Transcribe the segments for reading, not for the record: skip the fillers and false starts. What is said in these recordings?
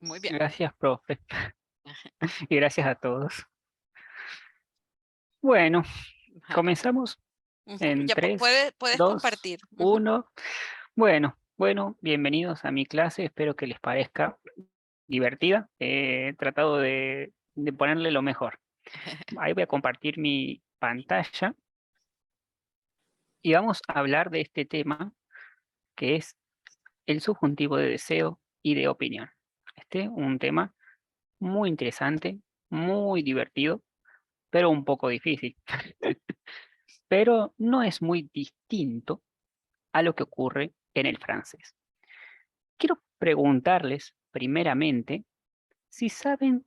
Muy bien. Gracias, profe. Y gracias a todos. Bueno, comenzamos en Ya 3, puedes 2, compartir. 1. Bueno, bienvenidos a mi clase. Espero que les parezca divertida. He tratado de ponerle lo mejor. Ahí voy a compartir mi pantalla y vamos a hablar de este tema que es el subjuntivo de deseo y de opinión. Un tema muy interesante, muy divertido, pero un poco difícil. Pero no es muy distinto a lo que ocurre en el francés. Quiero preguntarles primeramente si saben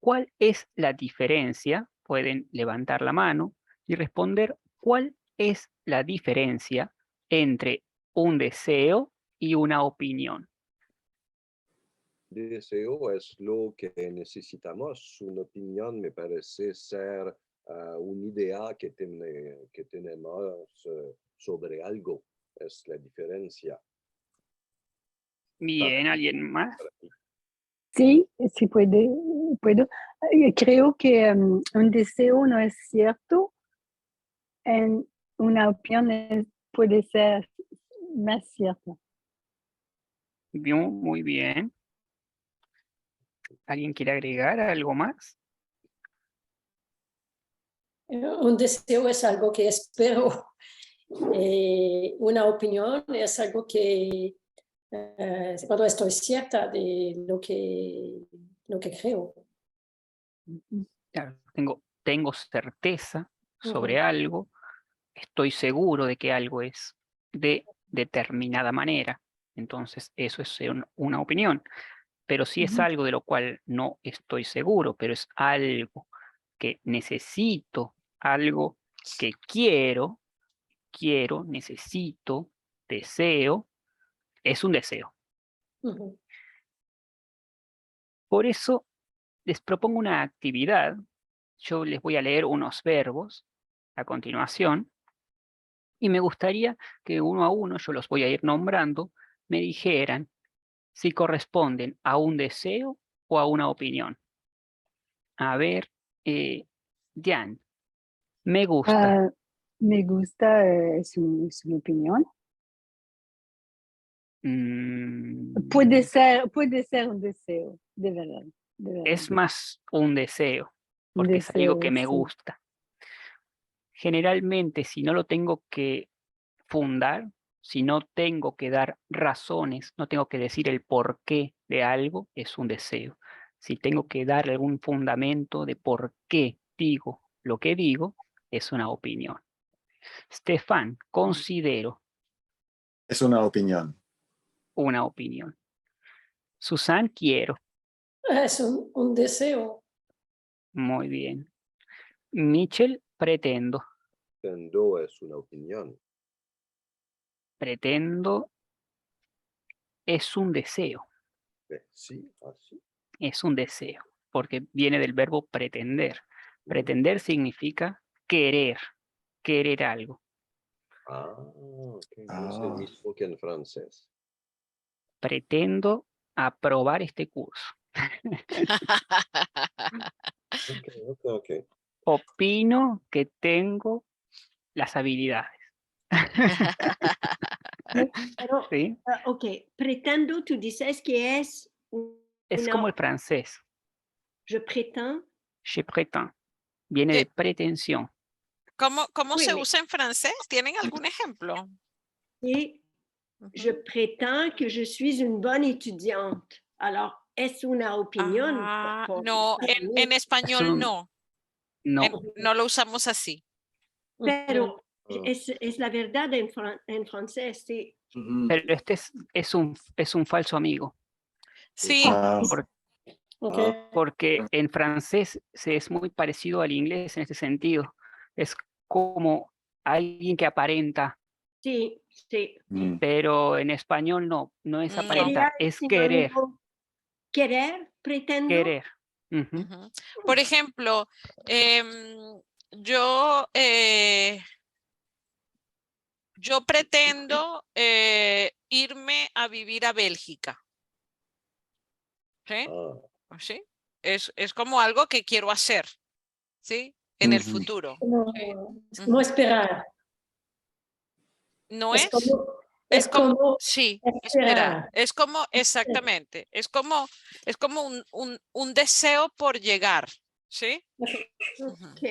cuál es la diferencia. Pueden levantar la mano y responder cuál es la diferencia entre un deseo y una opinión. Deseo es lo que necesitamos. Una opinión me parece ser una idea que tenemos sobre algo. Es la diferencia. Bien, ¿alguien más? Sí, sí puedo. Creo que un deseo no es cierto, en una opinión puede ser más cierta. Bien, muy bien. ¿Alguien quiere agregar algo más? Un deseo es algo que espero. Una opinión es algo que cuando estoy cierta de lo que creo. Claro, tengo certeza sobre algo, estoy seguro de que algo es de determinada manera. Entonces, eso es una opinión. Pero si es algo de lo cual no estoy seguro, pero es algo que necesito, algo que quiero, necesito, deseo, es un deseo. Por eso les propongo una actividad. Yo les voy a leer unos verbos a continuación y me gustaría que uno a uno, yo los voy a ir nombrando, me dijeran si corresponden a un deseo o a una opinión. A ver, Jan, me gusta. Me gusta su opinión. Puede ser un deseo, de verdad. Es más un deseo, Un porque es algo que deseo, me sí. gusta. Generalmente, si no lo tengo que fundar, si no tengo que dar razones, no tengo que decir el porqué de algo, es un deseo. Si tengo que dar algún fundamento de por qué digo lo que digo, es una opinión. Stefan, considero. Es una opinión. Una opinión. Susan, quiero. Es un deseo. Muy bien. Michel, pretendo. Pretendo es una opinión. Pretendo es un deseo. Sí, así. Es un deseo, porque viene del verbo pretender. Pretender significa querer, querer algo. Okay. No es el mismo que en francés. Pretendo aprobar este curso. Okay. Opino que tengo las habilidades. Pero, ¿Sí? ok, pretendo, tú dices que es Es como el francés. Je prétends. Je prétends. Viene de pretensión. ¿Cómo Oui, se mais- usa en francés? ¿Tienen algún ejemplo? Et je prétends que je suis une bonne étudiante. Alors, es una opinión. No, en español no. No. No lo usamos así. Pero es la verdad en francés, sí. Pero este es un falso amigo. Sí. Porque en francés es muy parecido al inglés en este sentido. Es como alguien que aparenta. Sí, sí. Pero en español no es aparentar, es querer. Querer, pretendo. Querer. Por ejemplo, yo pretendo irme a vivir a Bélgica. ¿sí? Ah, ¿Sí? Es como algo que quiero hacer, ¿sí? En el futuro. Es como esperar. No Es es, como, es es como, como sí, esperar. espera, es como, exactamente, es como un deseo por llegar, ¿sí? Ujú. Ok.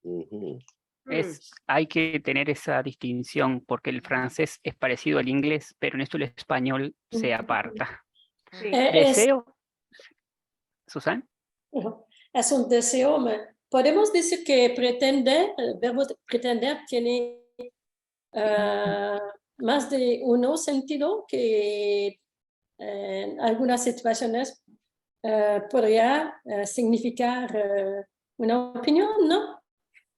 ujú. Hmm. Hay que tener esa distinción porque el francés es parecido al inglés, pero en esto el español se aparta. Sí. Es, Deseo, Susan, es un deseo. Podemos decir que pretender, el verbo pretender tiene más de uno sentido que en algunas situaciones podría significar una opinión, ¿no?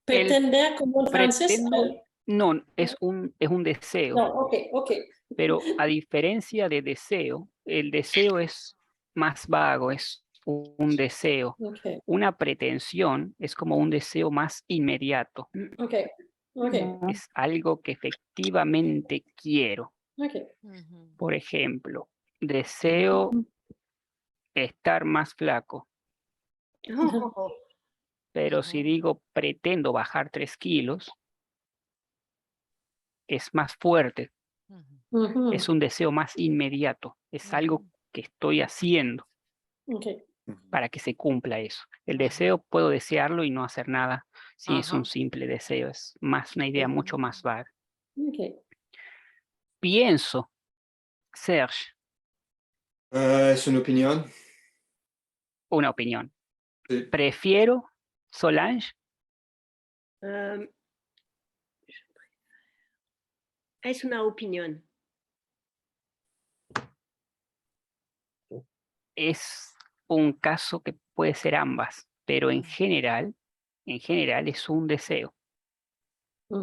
el Pretender como en francés. pretendo, no, es un deseo, No, ok. pero a diferencia de deseo, el deseo es más vago, es un deseo. Ok. Una pretensión es como un deseo más inmediato, Ok. es algo que efectivamente quiero. Ujú. Por ejemplo, deseo estar más flaco, Oh, pero si Ujú. digo pretendo bajar 3 kilos, es más fuerte, Ujú. es un deseo más inmediato, es algo Ujú. que estoy haciendo Ok. para que se cumpla eso. El deseo puedo desearlo y no hacer nada si es un Ajá. simple deseo, es más una idea mucho más vaga. Ok. Pienso, Serge, Es una opinión. una opinión. Sí. Prefiero, Solange, um, es una opinión. es un caso que puede ser ambas, pero en general es un deseo.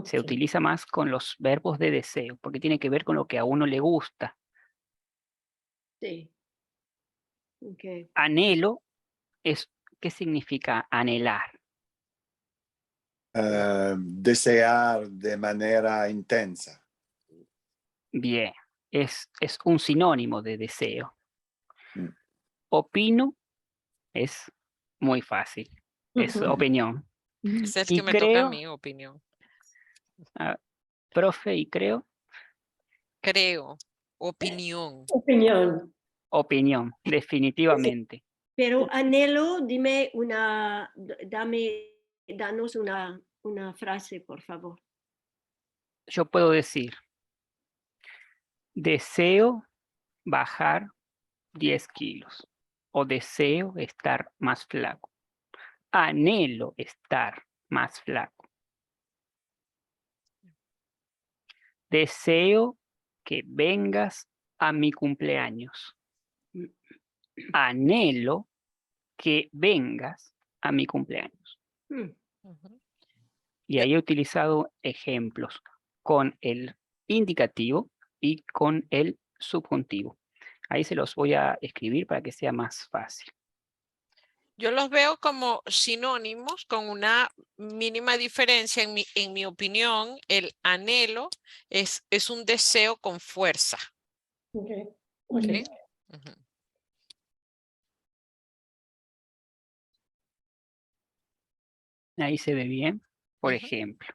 Se Ok. utiliza más con los verbos de deseo, porque tiene que ver con lo que a uno le gusta. Sí. Ok. Anhelo es, ¿qué significa anhelar? Desear de manera intensa. Bien, es un sinónimo de deseo. Mm. Opino es muy fácil, es opinión. Es el que Y me toca a creo, mi opinión. profe, y creo, Creo, opinión. Opinión. opinión, definitivamente. Pero anhelo, dime danos una frase, por favor. Yo puedo decir, deseo bajar 10 kilos o deseo estar más flaco. Anhelo estar más flaco. Deseo que vengas a mi cumpleaños. Anhelo que vengas a mi cumpleaños. Hmm. Ujú. Y ahí he utilizado ejemplos con el indicativo y con el subjuntivo. Ahí se los voy a escribir para que sea más fácil. Yo los veo como sinónimos con una mínima diferencia en mi opinión. El anhelo es un deseo con fuerza. Ok. ¿Sí? Ujú. Ahí se ve bien. Por Ujú. ejemplo,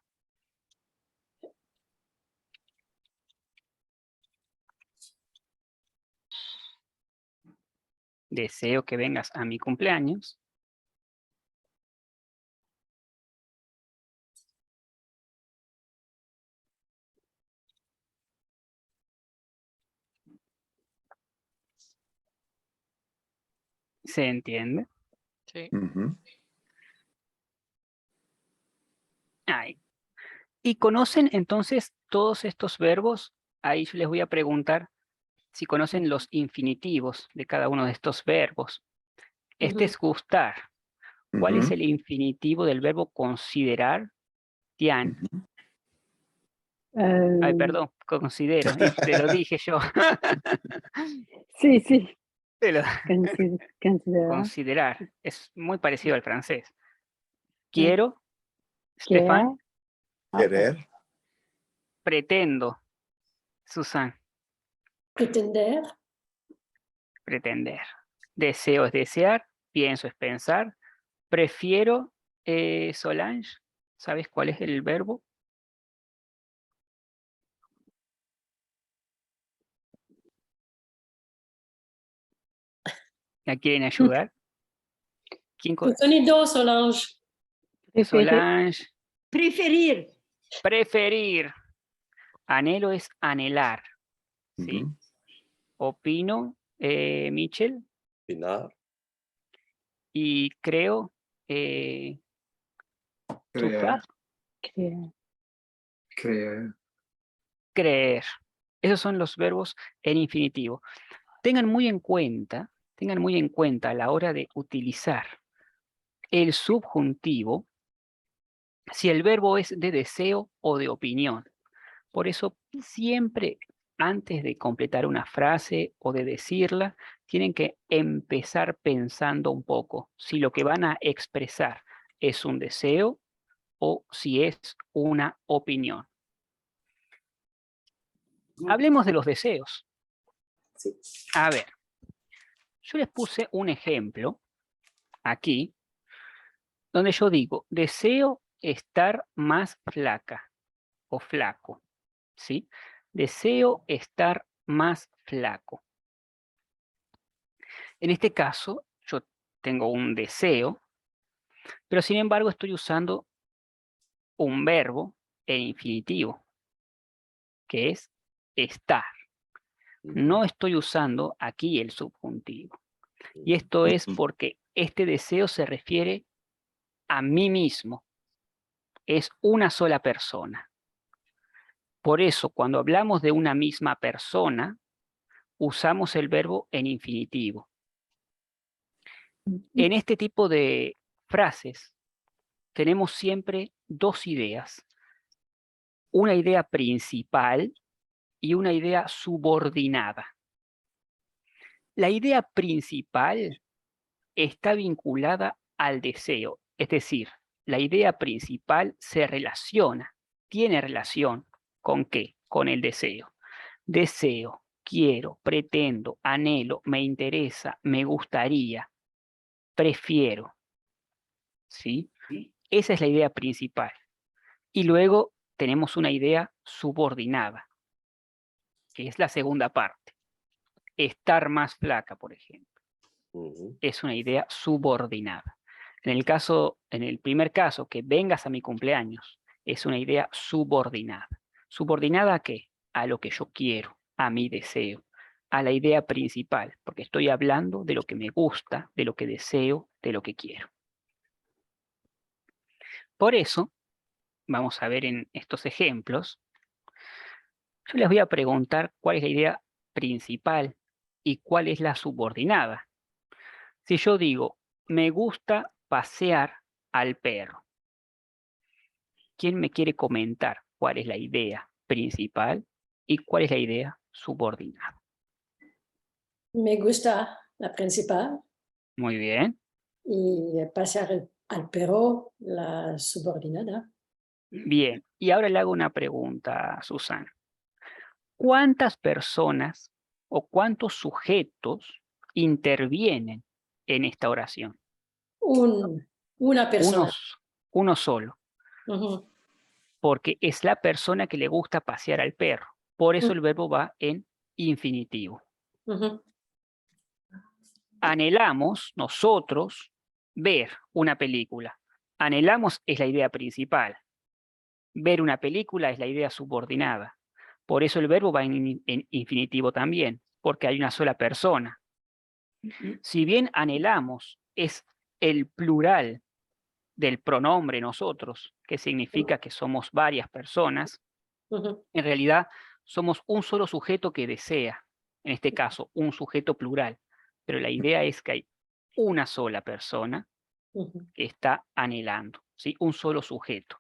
deseo que vengas a mi cumpleaños. ¿Se entiende? Sí. Ujú. Ahí. ¿Y conocen entonces todos estos verbos? Ahí yo les voy a preguntar si conocen los infinitivos de cada uno de estos verbos. Este es gustar. ¿Cuál es Ujú. el infinitivo del verbo considerar? Tian. Ujú. Ay, Euh, perdón, considero. Y te lo dije yo. sí, Te lo- considera Considerar. Es muy parecido al francés. eh, Quiero, que, Stefan. Querer. Pretendo, Susan. Pretender. pretender. Deseo es desear, pienso es pensar, prefiero, Solange, ¿sabes cuál es el verbo? ¿Me quieren ayudar? ¿Quién Sonido, Solange. Solange, Préférir. preferir. Anhelo es anhelar. ¿Sí? Ujú. Opino, Michel, Pinar, y creo, Creer. Creer. Creer. creer. Esos son los verbos en infinitivo. Tengan muy en cuenta a la hora de utilizar el subjuntivo si el verbo es de deseo o de opinión. Por eso siempre antes de completar una frase o de decirla, tienen que empezar pensando un poco si lo que van a expresar es un deseo o si es una opinión. Hablemos de los deseos. A ver, yo les puse un ejemplo aquí, donde yo digo, deseo estar más flaca o flaco, ¿sí? Deseo estar más flaco. En este caso, yo tengo un deseo, pero sin embargo estoy usando un verbo en infinitivo, que es estar. No estoy usando aquí el subjuntivo. Y esto es porque este deseo se refiere a mí mismo. Es una sola persona. Por eso, cuando hablamos de una misma persona, usamos el verbo en infinitivo. En este tipo de frases tenemos siempre dos ideas. Una idea principal y una idea subordinada. La idea principal está vinculada al deseo, es decir, la idea principal se relaciona, tiene relación ¿con qué? Con el deseo. Deseo, quiero, pretendo, anhelo, me interesa, me gustaría, prefiero. ¿Sí? Esa es la idea principal. Y luego tenemos una idea subordinada, que es la segunda parte. Estar más flaca, por ejemplo. Es una idea subordinada. En el primer caso, que vengas a mi cumpleaños, es una idea subordinada. ¿Subordinada a qué? A lo que yo quiero, a mi deseo, a la idea principal, porque estoy hablando de lo que me gusta, de lo que deseo, de lo que quiero. Por eso, vamos a ver en estos ejemplos, yo les voy a preguntar cuál es la idea principal y cuál es la subordinada. Si yo digo, me gusta pasear al perro, ¿quién me quiere comentar cuál es la idea principal y cuál es la idea subordinada? Me gusta la principal Muy bien. y pasear al perro la subordinada. Bien. Y ahora le hago una pregunta a Susana. ¿Cuántas personas o cuántos sujetos intervienen en esta oración? Una persona. Uno solo, Ujú, porque es la persona que le gusta pasear al perro. Por eso el verbo va en infinitivo. ujú. Anhelamos nosotros ver una película. Anhelamos es la idea principal. Ver una película es la idea subordinada. Por eso el verbo va en infinitivo también, porque hay una sola persona. Si bien anhelamos es el plural del pronombre nosotros, que significa que somos varias personas, Ujú. en realidad somos un solo sujeto que desea, en este caso, un sujeto plural. Pero la idea es que hay una sola persona Ujú. que está anhelando, ¿sí? Un solo sujeto.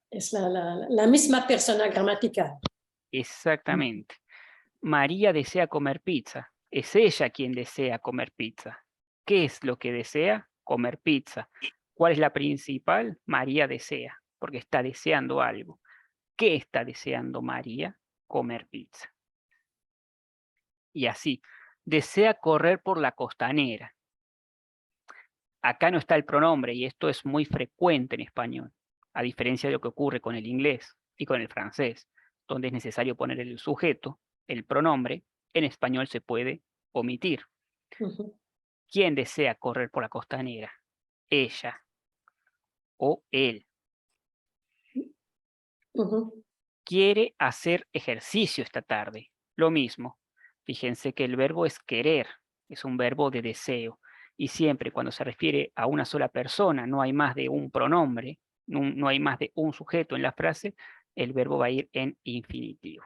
Es la misma persona gramatical. Exactamente. María desea comer pizza. Es ella quien desea comer pizza. ¿Qué es lo que desea? Comer pizza. ¿Cuál es la principal? María desea, porque está deseando algo. ¿Qué está deseando María? Comer pizza. Y así, desea correr por la costanera. Acá no está el pronombre y esto es muy frecuente en español, a diferencia de lo que ocurre con el inglés y con el francés, donde es necesario poner el sujeto, el pronombre, en español se puede omitir. Ujú, ¿Quién desea correr por la costanera? Ella o él. ujú. Quiere hacer ejercicio esta tarde. Lo mismo. Fíjense que el verbo es querer, es un verbo de deseo. Y siempre cuando se refiere a una sola persona, no hay más de un pronombre, no hay más de un sujeto en la frase, el verbo va a ir en infinitivo.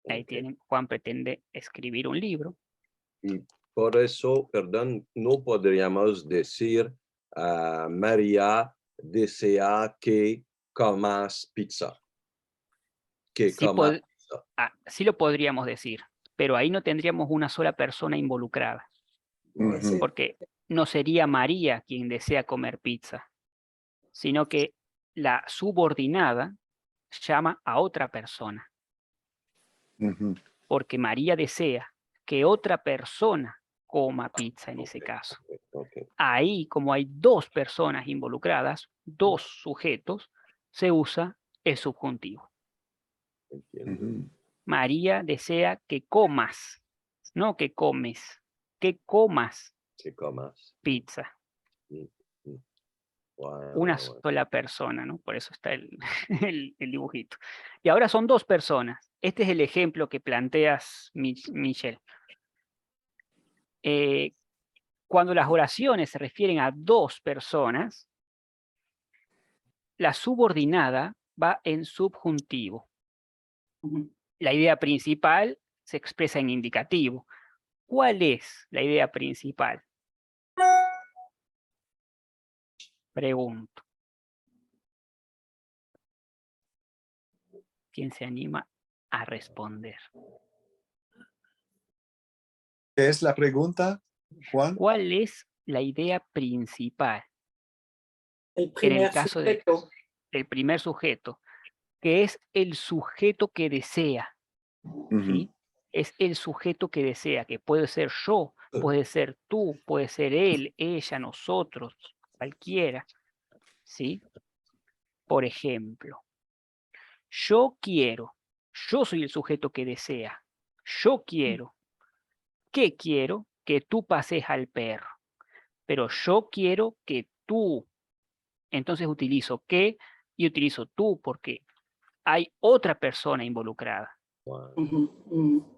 Ahí Ok. tienen, Juan pretende escribir un libro. Y por eso, perdón, no podríamos decir María desea que comas pizza. Que Sí, coma pizza. sí lo podríamos decir, pero ahí no tendríamos una sola persona involucrada, Ujú. porque no sería María quien desea comer pizza, sino que la subordinada llama a otra persona, Ujú. porque María desea que otra persona coma pizza en ese Ok, caso. ok. Ahí, como hay dos personas involucradas, dos sujetos, se usa el subjuntivo. Entiendo. Ujú. María desea que comas, no que comes, que comas Que comas. pizza. Mm, mm. Ouais, Una ouais, ouais. sola persona, ¿no? Por eso está el dibujito. Y ahora son dos personas. Este es el ejemplo que planteas, Michelle. Cuando las oraciones se refieren a dos personas, la subordinada va en subjuntivo. La idea principal se expresa en indicativo. ¿Cuál es la idea principal? Pregunto. ¿Quién se anima a responder? ¿Qué es la pregunta, Juan? ¿Cuál es la idea principal El en el primer caso sujeto. del primer sujeto, que es el sujeto que desea? Ujú. ¿Sí? Es el sujeto que desea, que puede ser yo, puede ser tú, puede ser él, ella, nosotros, cualquiera. ¿Sí? Por ejemplo, yo quiero, yo soy el sujeto que desea, yo quiero. ¿Qué quiero? Que tú pases al perro. Pero yo quiero que tú. Entonces utilizo que y utilizo tú porque hay otra persona involucrada. Ouais. Ujú, ujú.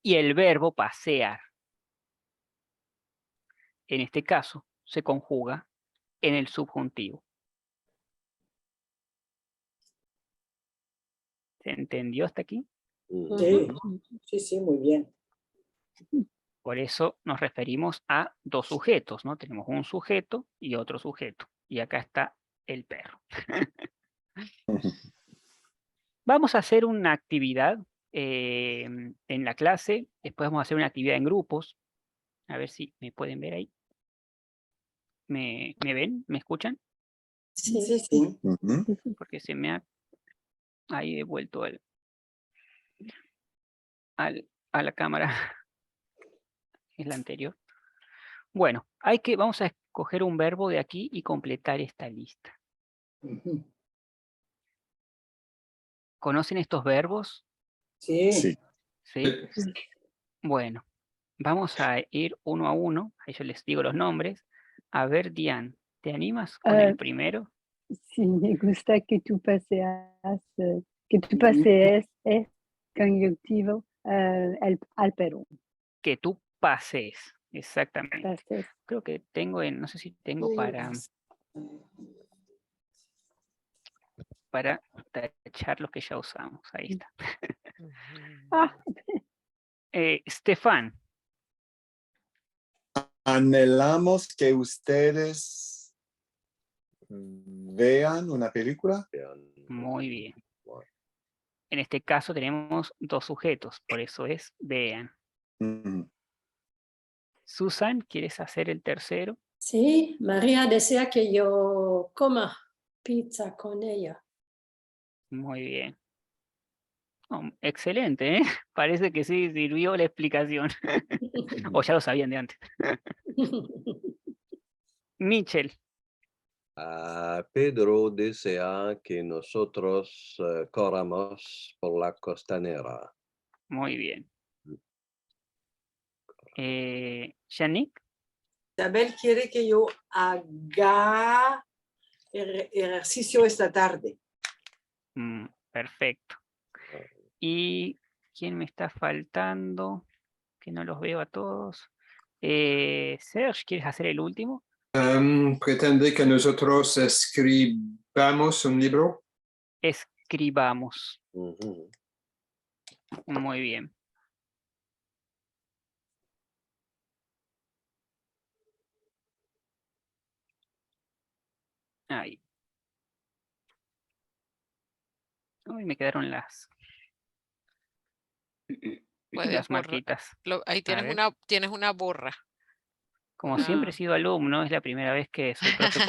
Y el verbo pasear, en este caso, se conjuga en el subjuntivo. ¿Se entendió hasta aquí? Mm. Sí, Ujú. sí, sí, muy bien. Por eso nos referimos a dos sujetos, ¿no? Tenemos un sujeto y otro sujeto. Y acá está el perro. Ujú. Vamos a hacer una actividad en la clase. Después vamos a hacer una actividad en grupos. A ver si me pueden ver ahí. ¿Me ven? ¿Me escuchan? Sí, Sí. sí. Ujú. Porque se me ha ahí devuelto a la cámara. Es la anterior. Bueno, vamos a escoger un verbo de aquí y completar esta lista. Ujú. ¿Conocen estos verbos? Sí. Sí. ¿Sí? Bueno, vamos a ir uno a uno. Ahí yo les digo los nombres. A ver, Diane, ¿te animas con el primero? Sí, me gusta que tú paseas, que tú Ujú. pasees es conjuntivo al Perú. Que tú pases. Exactamente. Pases. Creo que tengo no sé si tengo para tachar los que ya usamos. Ahí está. Ah, Stefan, Anhelamos que ustedes vean una película. muy bien. Ouais. En este caso tenemos dos sujetos, por eso es vean. Ujú. Susan, ¿quieres hacer el tercero? Sí, María desea que yo coma pizza con ella. Muy bien. Oh, excelente, ¿eh? Parece que sí sirvió la explicación. O ya lo sabían de antes. Michel, Pedro desea que nosotros corramos por la costanera. muy bien. Yannick, Isabel quiere que yo haga ejercicio esta tarde. perfecto. ¿Y quién me está faltando? Que no los veo a todos. Serge, ¿quieres hacer el último? ¿Pretende que nosotros escribamos un libro? Escribamos. Ujú. Muy bien. Ahí. Uy, me quedaron las Puedes borrar. marquitas. Ahí ver. tienes una borra. Como siempre he sido alumno, es la primera vez que soy profe.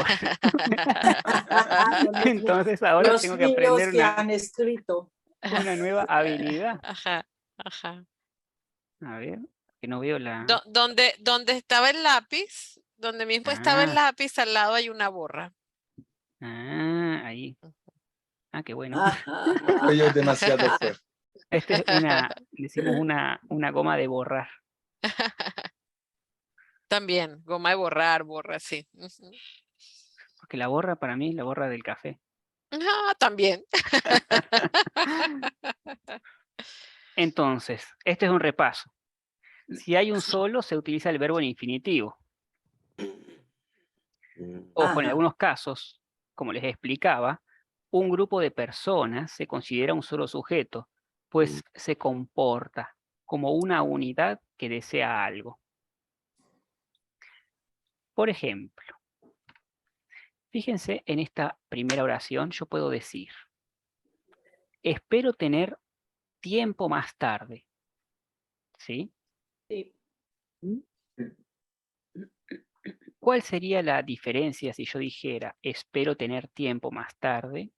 Los Entonces ahora los tengo que niños aprender que han escrito. una nueva habilidad. Ajá, ajá. A ver, que no veo la... Donde estaba el lápiz, donde mismo estaba el lápiz, al lado hay una borra. Ahí. Ah, qué bueno. Yo demasiado fuerte. Este es decimos una goma de borrar. También, goma de borrar, borra, sí. Ujú. Porque la borra para mí es la borra del café. Ah, también. Entonces, este es un repaso. Si hay un solo, se utiliza el verbo en infinitivo. Ojo, en Ajá. algunos casos, como les explicaba, un grupo de personas se considera un solo sujeto, pues se comporta como una unidad que desea algo. Por ejemplo, fíjense en esta primera oración, yo puedo decir, espero tener tiempo más tarde. ¿Sí? Sí. ¿Cuál sería la diferencia si yo dijera, espero tener tiempo más tarde,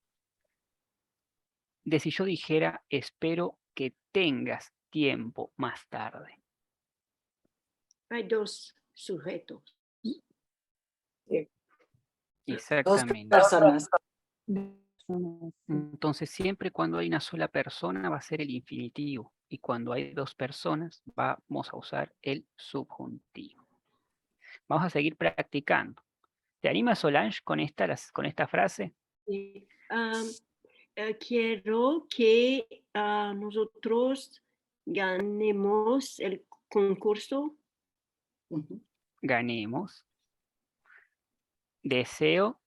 de si yo dijera, espero que tengas tiempo más tarde? Hay dos sujetos. Exactamente. Dos personas. Entonces, siempre cuando hay una sola persona va a ser el infinitivo. Y cuando hay dos personas, vamos a usar el subjuntivo. Vamos a seguir practicando. ¿Te animas, Solange, con esta frase? Sí. Quiero que nosotros ganemos el concurso. Ganemos. Deseo.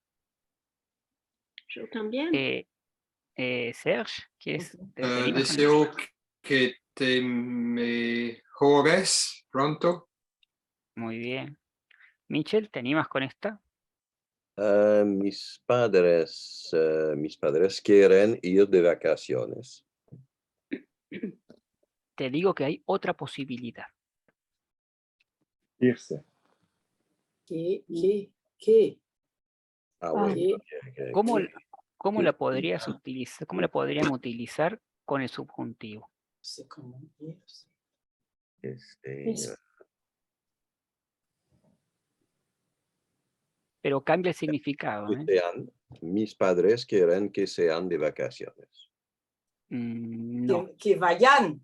Yo también. Serge, ¿quieres? ¿Te animas con Deseo que te mejores pronto. Muy bien. Michel, ¿te animas con esta? Mis padres quieren ir de vacaciones. Te digo que hay otra posibilidad. Irse. ¿Qué? Ah, bueno. ¿Qué? ¿Cómo la podrías utilizar? ¿Cómo la podrían utilizar con el subjuntivo? sé cómo irse. Pero cambia el significado. Mis padres quieren que sean de vacaciones. No. Que vayan.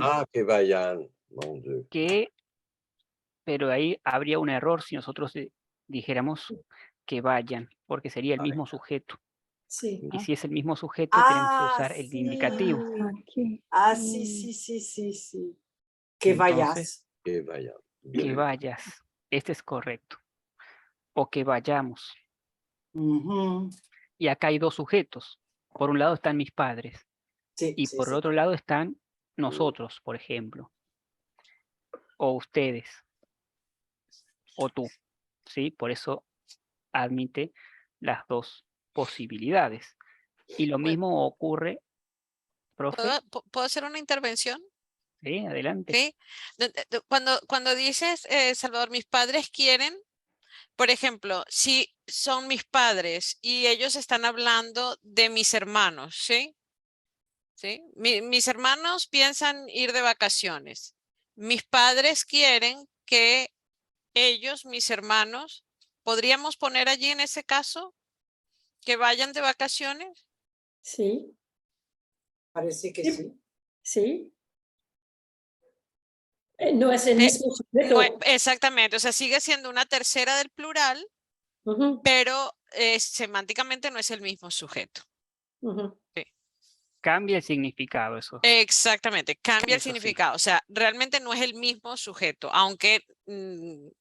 Ah, que vayan. Mon Dieu. Pero ahí habría un error si nosotros dijéramos que vayan, porque sería el mismo sujeto. Sí. Y si es el mismo sujeto, tenemos que usar el indicativo. Sí. Que Entonces, vayas. Que vayan. Que vayas. Este es correcto. O que vayamos. Y acá hay dos sujetos. Por un lado están mis padres. Y por otro lado están nosotros, por ejemplo. O ustedes. O tú. ¿Sí? Por eso admite las dos posibilidades. Y lo mismo ocurre, profe. ¿Puedo hacer una intervención? Sí, adelante. ¿Sí? Cuando dices, Salvador, mis padres quieren, por ejemplo, si son mis padres y ellos están hablando de mis hermanos, ¿sí? ¿sí? Mis hermanos piensan ir de vacaciones. Mis padres quieren que ellos, mis hermanos, ¿podríamos poner allí en ese caso que vayan de vacaciones? Sí, Parece que Sí. sí. sí. No es el mismo sujeto. No, exactamente, o sea, sigue siendo una tercera del plural, Ujú, pero semánticamente no es el mismo sujeto. ujú. Cambia el significado eso. Exactamente, cambia el Eso sí. significado. O sea, realmente no es el mismo sujeto, aunque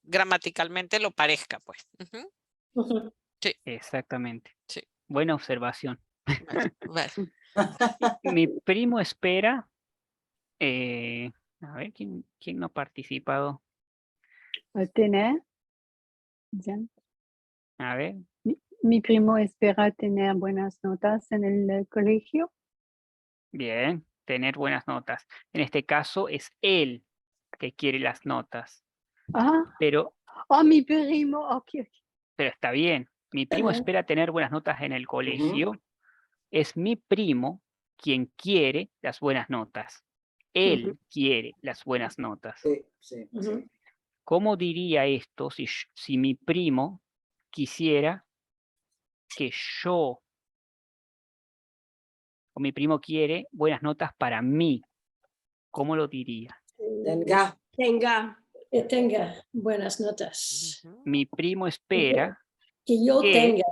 gramaticalmente lo parezca, pues. Ujú. Ujú. Exactamente. Sí. Buena observación. Vale. Mi primo espera. A ver, ¿quién no ha participado? Tener. Bien. A ver, Mi primo espera tener buenas notas en el colegio. bien, tener buenas notas. En este caso es él que quiere las notas, Ah, pero oh, mi primo. Ok, ok. está bien. Mi primo bien. espera tener buenas notas en el colegio. Es mi primo quien quiere las buenas notas. Él quiere las buenas notas. Sí, sí, Ujú. sí. ¿Cómo diría esto si mi primo quisiera que yo, o mi primo quiere buenas notas para mí? ¿Cómo lo diría? Tenga. Tenga. Que tenga buenas notas. Ujú. Mi primo espera Que yo que tenga.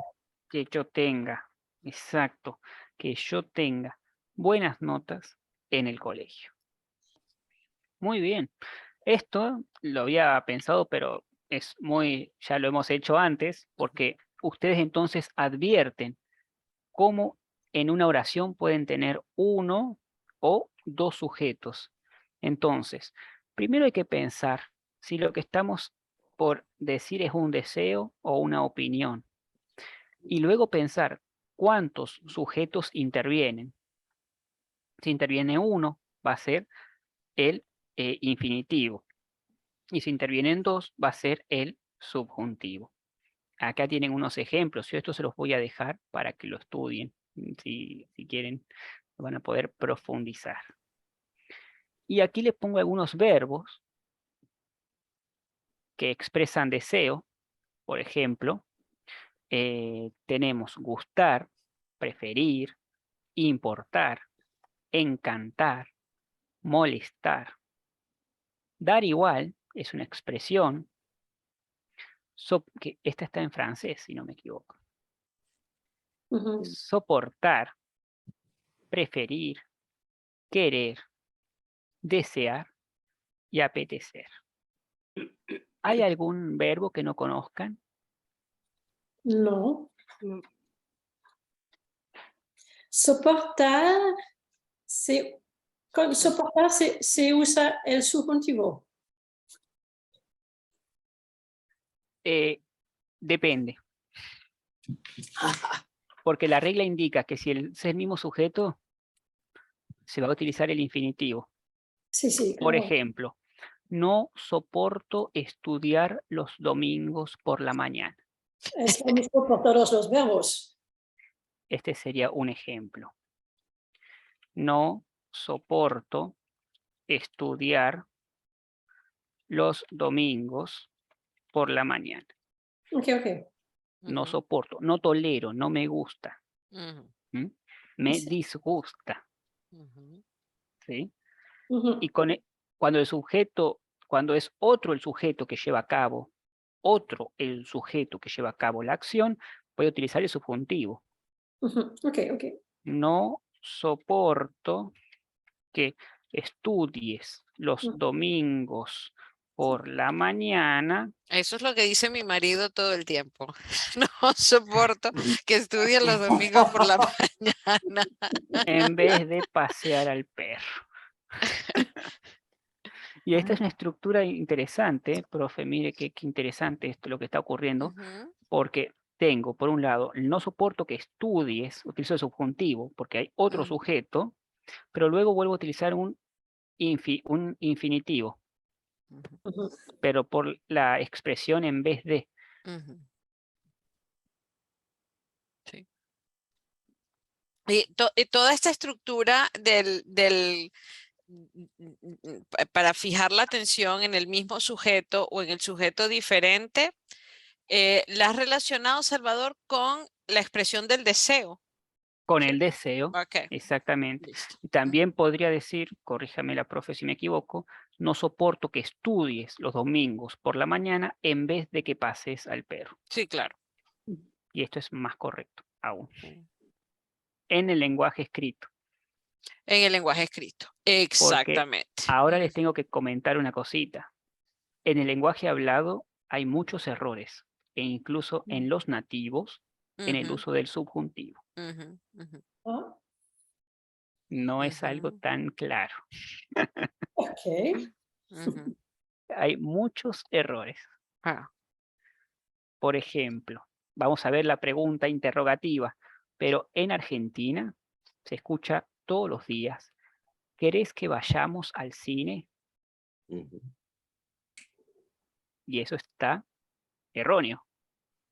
que yo tenga, exacto, que yo tenga buenas notas en el colegio. Muy bien. Esto lo había pensado, pero ya lo hemos hecho antes, porque ustedes entonces advierten cómo en una oración pueden tener uno o dos sujetos. Entonces, primero hay que pensar si lo que estamos por decir es un deseo o una opinión. Y luego pensar cuántos sujetos intervienen. Si interviene uno, va a ser el infinitivo. Y si intervienen dos, va a ser el subjuntivo. Acá tienen unos ejemplos. Yo esto se los voy a dejar para que lo estudien. Si quieren, van a poder profundizar. Y aquí les pongo algunos verbos que expresan deseo. Por ejemplo, tenemos gustar, preferir, importar, encantar, molestar. Dar igual es una expresión, que esta está en francés, si no me equivoco. Ujú. Soportar, preferir, querer, desear y apetecer. ¿Hay algún verbo que no conozcan? No. No. Soportar, con soportar se usa el subjuntivo. Depende, porque la regla indica que si es el mismo sujeto, se va a utilizar el infinitivo. Sí, sí, Por claro. ejemplo, no soporto estudiar los domingos por la mañana. Es lo mismo por todos los verbos. Este sería un ejemplo. No soporto estudiar los domingos por la mañana. Ok, ok. No Ujú. soporto, no tolero, no me gusta. Ujú. ¿Mm? Me Sí. disgusta. Ujú. ¿Sí? Ujú. Y cuando es otro el sujeto que lleva a cabo, la acción, voy a utilizar el subjuntivo. Ujú. Ok, ok. No soporto que estudies los domingos por la mañana. Eso es lo que dice mi marido todo el tiempo. No soporto que estudien los domingos por la mañana. En vez de pasear al perro. Y esta es una estructura interesante, profe, mire qué interesante esto lo que está ocurriendo, Ujú. porque tengo, por un lado, no soporto que estudies, utilizo el subjuntivo, porque hay otro Ujú. sujeto, pero luego vuelvo a utilizar un infinitivo, Ujú. Ujú. pero por la expresión en vez de. Ujú. Sí. Y toda esta estructura para fijar la atención en el mismo sujeto o en el sujeto diferente, la has relacionado, Salvador, con la expresión del deseo. Con el deseo, Ok, exactamente. listo. Y también podría decir, corríjame la profe si me equivoco, no soporto que estudies los domingos por la mañana en vez de que pases al perro. Sí, claro. Y esto es más correcto aún. Sí. En el lenguaje escrito. En el lenguaje escrito. Exactamente. Ahora les tengo que comentar una cosita. En el lenguaje hablado hay muchos errores, e incluso en los nativos, en el Ujú, uso del subjuntivo. ujú, ujú, Ah, No es algo ujú, tan claro. ok. ujú. Hay muchos errores. Ah, Por ejemplo, vamos a ver la pregunta interrogativa, pero en Argentina se escucha todos los días. ¿Querés que vayamos al cine? Ujú. Y eso está erróneo,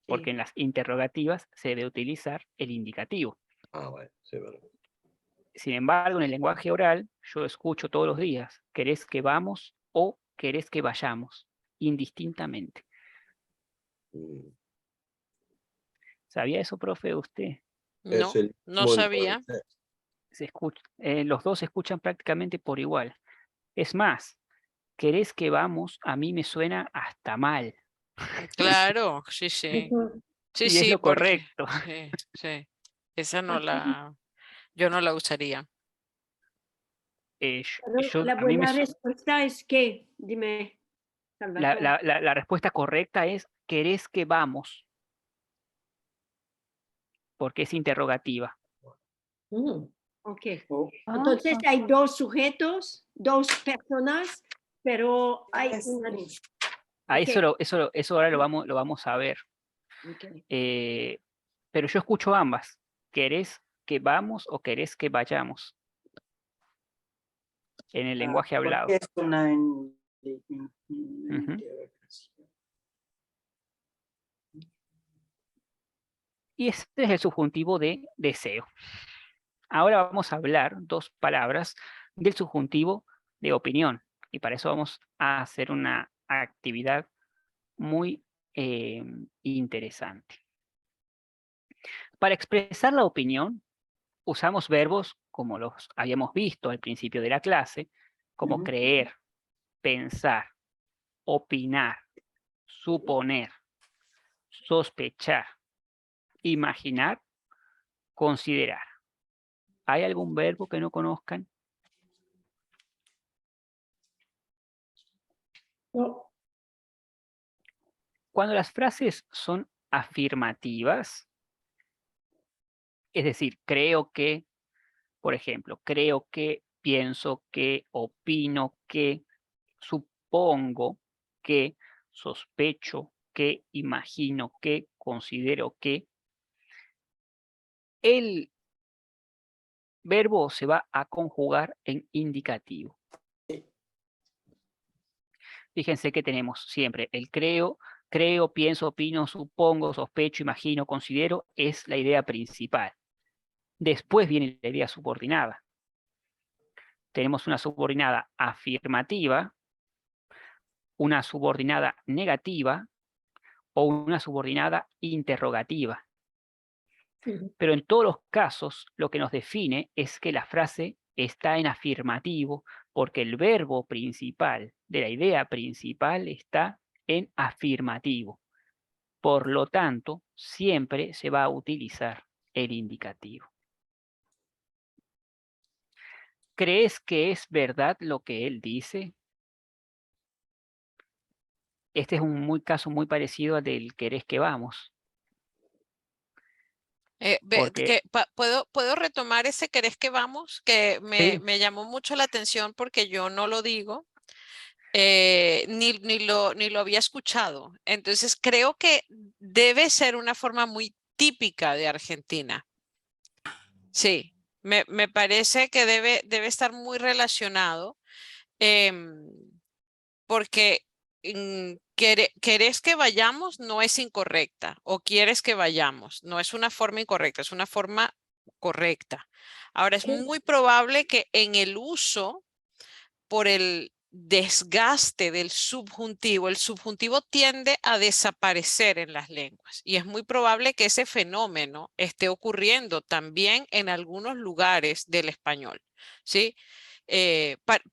porque Sí. en las interrogativas se debe utilizar el indicativo. Ah, ouais, c'est vrai. Sin embargo, en el lenguaje oral, yo escucho todos los días, ¿querés que vamos o querés que vayamos? Indistintamente. Mm. ¿Sabía eso, profe, usted? Es no, el no mismo en sabía. francés. Los dos se escuchan prácticamente por igual. Es más, ¿querés que vamos? A mí me suena hasta mal. Claro, sí, sí. Ujú. Sí, Y es sí, lo porque correcto. sí, sí. Esa no Así. yo no la usaría. Pero la A mí me, buena respuesta es que, dime, Salvatore. la respuesta correcta es, ¿querés que vamos? Porque es interrogativa. Mm. Ok. Ah, Entonces hay dos sujetos, dos personas, pero hay una. A Ok. eso ahora lo vamos a ver. Ok. Pero yo escucho ambas. ¿Querés que vamos o querés que vayamos? En el lenguaje hablado. Porque es una Ujú. interrogación. Y este es el subjuntivo de deseo. Ahora vamos a hablar dos palabras del subjuntivo de opinión. Y para eso vamos a hacer una actividad muy interesante. Para expresar la opinión, usamos verbos como los habíamos visto al principio de la clase, como Ujú. creer, pensar, opinar, suponer, sospechar, imaginar, considerar. ¿Hay algún verbo que no conozcan? No. Cuando las frases son afirmativas, es decir, creo que, por ejemplo, creo que, pienso que, opino que, supongo que, sospecho que, imagino que, considero que, el verbo se va a conjugar en indicativo. Fíjense que tenemos siempre el creo, pienso, opino, supongo, sospecho, imagino, considero, es la idea principal. Después viene la idea subordinada. Tenemos una subordinada afirmativa, una subordinada negativa o una subordinada interrogativa. Ujú. Pero en todos los casos, lo que nos define es que la frase está en afirmativo porque el verbo principal de la idea principal está en afirmativo. Por lo tanto, siempre se va a utilizar el indicativo. ¿Crees que es verdad lo que él dice? Este es un caso muy parecido al del querés que vamos. Porque, ¿Puedo retomar ese querés que vamos? Que sí, me llamó mucho la atención porque yo no lo digo, ni lo había escuchado. Entonces creo que debe ser una forma muy típica de Argentina. Sí, me parece que debe estar muy relacionado, em, porque querés que vayamos no es incorrecta, o quieres que vayamos, no es una forma incorrecta, es una forma correcta. Ahora, es Sí. muy probable que en el uso, por el desgaste del subjuntivo, el subjuntivo tiende a desaparecer en las lenguas y es muy probable que ese fenómeno esté ocurriendo también en algunos lugares del español, ¿sí?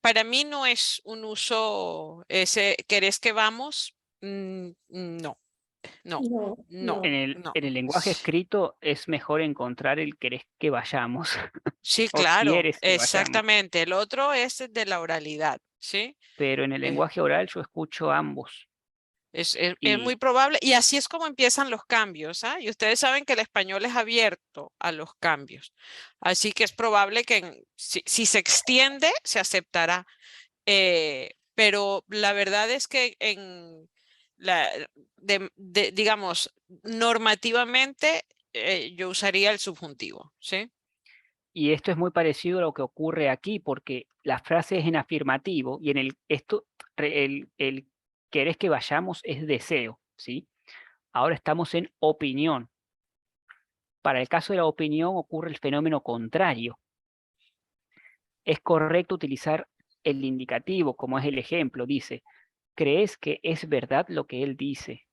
Para mí no es un uso ese, ¿querés que vamos? No, no, No, no, no. En el lenguaje escrito es mejor encontrar el querés que vayamos Sí, o claro, quieres que vayamos. exactamente. El otro es el de la oralidad, ¿sí? Pero en el lenguaje oral yo escucho ambos. Es Y muy probable, y así es como empiezan los cambios, ¿ah? Y ustedes saben que el español es abierto a los cambios, así que es probable que si se extiende, se aceptará. Pero la verdad es que digamos, normativamente, yo usaría el subjuntivo, ¿sí? Y esto es muy parecido a lo que ocurre aquí, porque la frase es en afirmativo y en el querés que vayamos es deseo, ¿sí? Ahora estamos en opinión. Para el caso de la opinión ocurre el fenómeno contrario. Es correcto utilizar el indicativo, como es el ejemplo, dice, ¿crees que es verdad lo que él dice?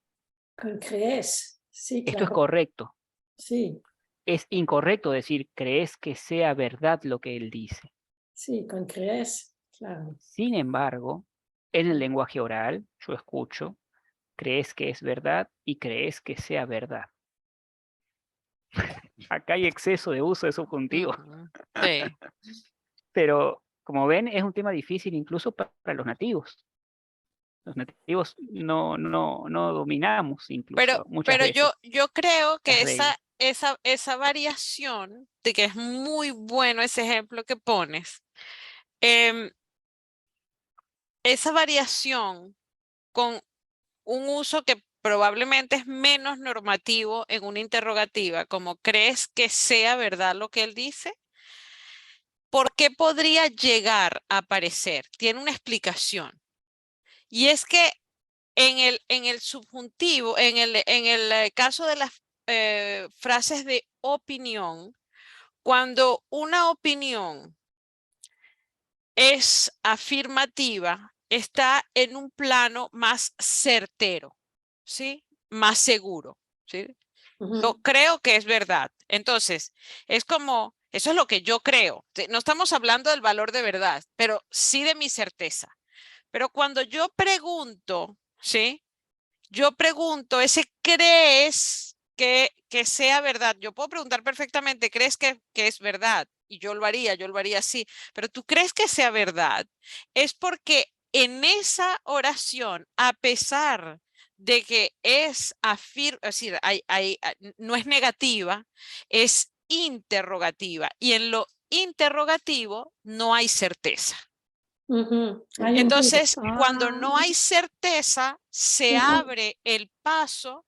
Con crees, sí, Esto es claro. correcto. Sí, Es incorrecto decir, ¿crees que sea verdad lo que él dice? sí, con crees, claro. Sin embargo, en el lenguaje oral, yo escucho, ¿crees que es verdad? Y crees que sea verdad. Acá hay exceso de uso de subjuntivo, Ujú, sí. pero como ven, es un tema difícil incluso para los nativos. Los nativos no dominamos incluso muchas Pero veces yo creo las que reglas. esa variación, de que es muy bueno ese ejemplo que pones, em, esa variación con un uso que probablemente es menos normativo en una interrogativa, como ¿crees que sea verdad lo que él dice? ¿Por qué podría llegar a aparecer? Tiene una explicación. Y es que en el subjuntivo, en el caso de las frases de opinión, cuando una opinión es afirmativa, está en un plano más certero, ¿sí? Más seguro, ¿sí? Yo creo que es verdad. Entonces, es como, eso es lo que yo creo. No estamos hablando del valor de verdad, pero sí de mi certeza. Pero cuando yo pregunto, ¿sí? Yo pregunto, ese crees que sea verdad. Yo puedo preguntar perfectamente, ¿crees que es verdad? Y yo lo haría así. Pero tú crees que sea verdad. Es porque en esa oración, a pesar de que es decir, no es negativa, es interrogativa. Y en lo interrogativo no hay certeza. Hay un punto. Entonces, cuando no hay certeza, se abre el paso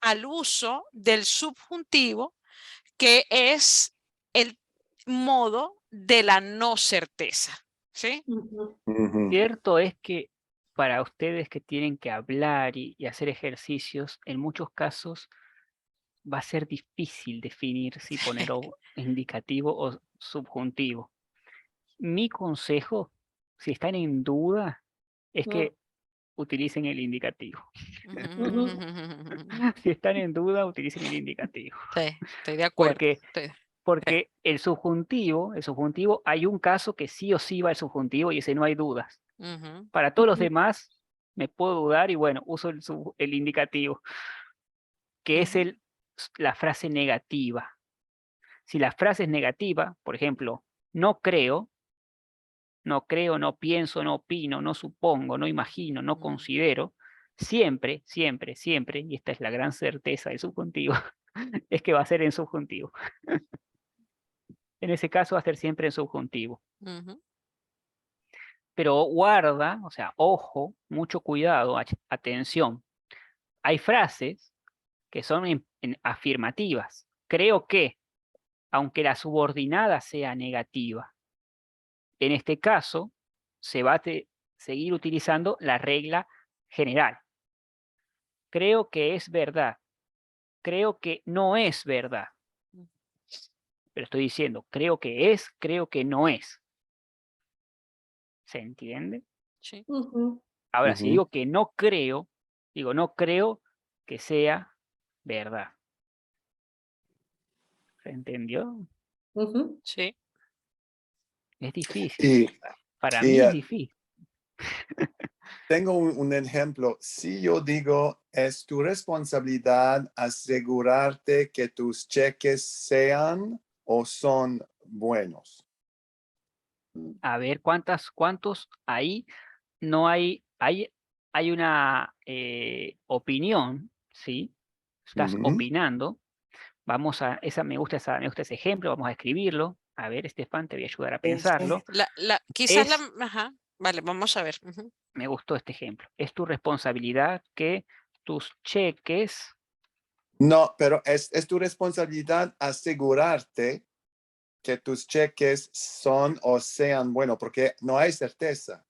al uso del subjuntivo, que es el modo de la no certeza. ¿Sí? Cierto es que para ustedes que tienen que hablar y hacer ejercicios, en muchos casos va a ser difícil definir si poner indicativo o subjuntivo. Mi consejo, si están en duda, es que utilicen el indicativo. Si están en duda, utilicen el indicativo. Sí, estoy de acuerdo. Porque el subjuntivo, hay un caso que sí o sí va el subjuntivo y ese no hay dudas. Para todos los demás, me puedo dudar y bueno, uso el indicativo, que es la frase negativa. Si la frase es negativa, por ejemplo, no creo, no pienso, no opino, no supongo, no imagino, no considero, siempre, siempre, siempre, y esta es la gran certeza del subjuntivo, es que va a ser en subjuntivo. En ese caso va a ser siempre en subjuntivo. Pero guarda, o sea, ojo, mucho cuidado, atención. Hay frases que son afirmativas. Creo que, aunque la subordinada sea negativa. En este caso, se va a seguir utilizando la regla general. Creo que es verdad. Creo que no es verdad. pero estoy diciendo, creo que es, creo que no es. ¿Se entiende? Sí. Ahora, si Ujú. digo que no creo, digo, no creo que sea verdad. ¿Se entendió? Sí. Es difícil. Y, Para y, mí es difícil. tengo un ejemplo. Si yo digo, es tu responsabilidad asegurarte que tus cheques sean o son buenos. A ver, ¿cuántos ahí no hay una opinión, ¿sí? Estás Ujú. opinando. Vamos a, me gusta ese ejemplo, vamos a escribirlo. A ver, Estefan, te voy a ayudar a pensarlo. Quizás Es, ajá. Vale, vamos a ver. me gustó este ejemplo. Es tu responsabilidad que tus cheques, No, pero es tu responsabilidad asegurarte que tus cheques son o sean buenos, porque no hay certeza.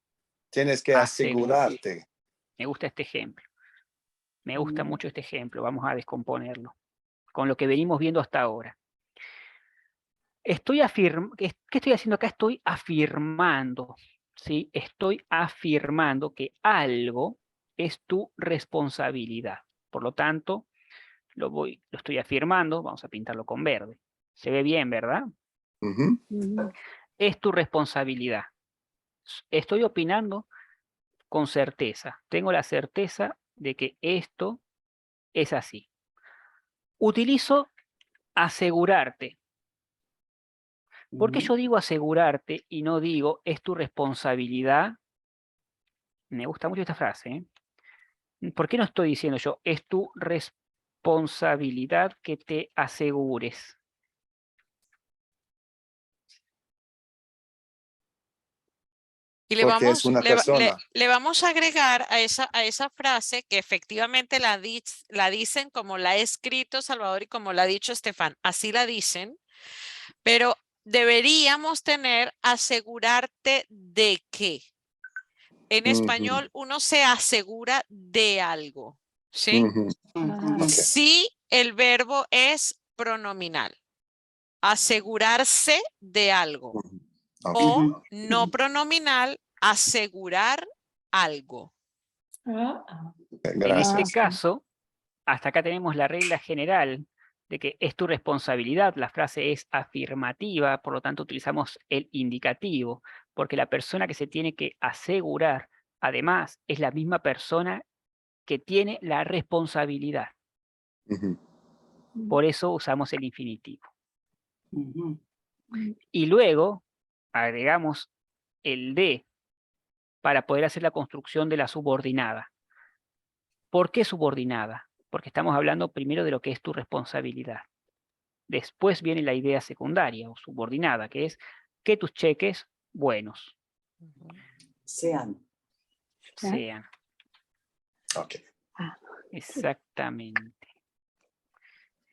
Tienes que asegurarte. me gusta este ejemplo. Me gusta mucho este ejemplo. Vamos a descomponerlo. Con lo que venimos viendo hasta ahora. ¿Qué estoy haciendo acá? Estoy afirmando, ¿sí? Estoy afirmando que algo es tu responsabilidad. Por lo tanto, lo estoy afirmando, vamos a pintarlo con verde. Se ve bien, ¿verdad? Ujú. Es tu responsabilidad. Estoy opinando con certeza. Tengo la certeza de que esto es así. Utilizo asegurarte. ¿Por qué yo digo asegurarte y no digo es tu responsabilidad? Me gusta mucho esta frase, ¿eh? ¿Por qué no estoy diciendo yo es tu responsabilidad que te asegures? Y Porque es una persona. le vamos a agregar a esa frase que efectivamente la dicen como la ha escrito Salvador y como la ha dicho Estefan. Así la dicen, pero deberíamos tener asegurarte de qué. En español uno se asegura de algo, ¿sí? Ok. Si el verbo es pronominal, asegurarse de algo. Ok. O no pronominal, asegurar algo. En Gracias. este caso, hasta acá tenemos la regla general de que es tu responsabilidad. La frase es afirmativa, por lo tanto utilizamos el indicativo, porque la persona que se tiene que asegurar, además, es la misma persona que tiene la responsabilidad. Ujú. Por eso usamos el infinitivo. Y luego agregamos el de para poder hacer la construcción de la subordinada. ¿Por qué subordinada? Porque estamos hablando primero de lo que es tu responsabilidad. Después viene la idea secundaria o subordinada, que es que tus cheques buenos Sean. sean. Ok. Exactamente.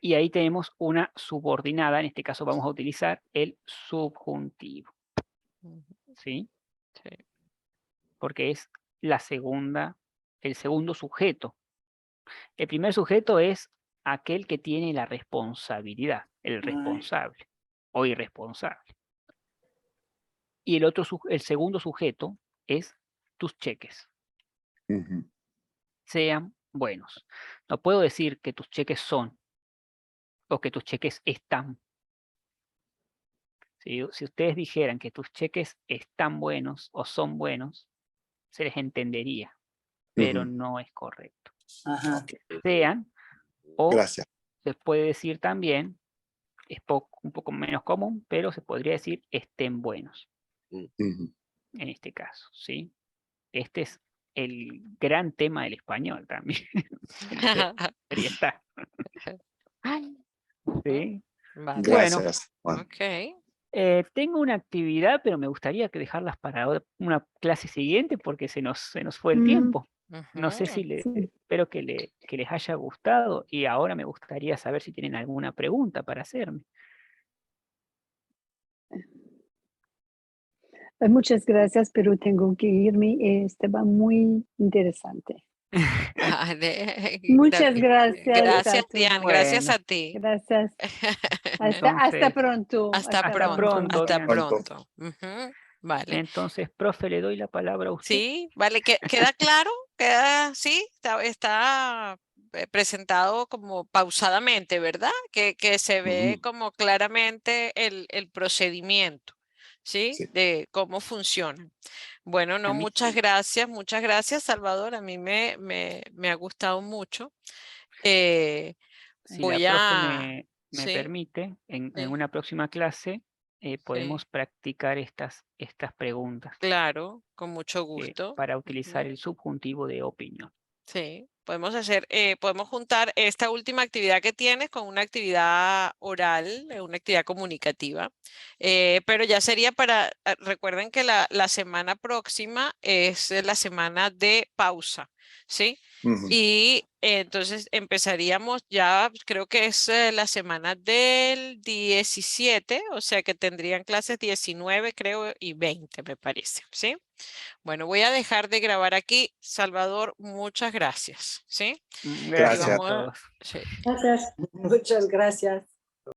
Y ahí tenemos una subordinada, en este caso vamos a utilizar el subjuntivo. ¿Sí? Sí. Porque es el segundo sujeto. El primer sujeto es aquel que tiene la responsabilidad, el responsable o irresponsable. Y el segundo sujeto es tus cheques, Ujú. sean buenos. No puedo decir que tus cheques son o que tus cheques están. Si ustedes dijeran que tus cheques están buenos o son buenos, se les entendería, pero Ujú. no es correcto. Ok. Sean, o Gracias. se puede decir también, es un poco menos común, pero se podría decir estén buenos, Ujú. en este caso, ¿sí? Este es el gran tema del español también. Ahí está. ¿Sí? Vale. Bueno, Gracias, Juan. Ok. tengo una actividad, pero me gustaría que dejarlas para una clase siguiente porque se nos fue el tiempo. No sé si espero que les haya gustado y ahora me gustaría saber si tienen alguna pregunta para hacerme. Muchas gracias, pero tengo que irme. Estaba muy interesante. Vale. Muchas gracias, Gracias, Tatu. Diane. Gracias Bueno. a ti. Gracias. Hasta Entonces, pronto. Hasta hasta pronto. pronto, Hasta Diane. pronto. Ujú, vale. Entonces, profe, le doy la palabra a usted. Sí, vale. ¿Queda claro? ¿Queda, sí? Está presentado como pausadamente, ¿verdad? Que se ve Ujú. como claramente el procedimiento, ¿sí? Sí. De cómo funciona. Bueno, no, A mí muchas gracias, Salvador. A mí me ha gustado mucho. Si la Voy profe a... me Sí, permite, en sí, una próxima clase sí, podemos practicar estas preguntas claro, con mucho gusto. para utilizar Ujú. el subjuntivo de opinión. Sí, podemos hacer, podemos juntar esta última actividad que tienes con una actividad oral, una actividad comunicativa, pero ya sería para, recuerden que la semana próxima es la semana de pausa, ¿sí? Ujú. Y entonces empezaríamos ya, creo que es la semana del 17, o sea que tendrían clases 19, creo, y 20, me parece, ¿sí? Bueno, voy a dejar de grabar aquí. Salvador, muchas gracias. ¿Sí? Y Gracias a vamos a... todos. sí. Gracias. Muchas gracias.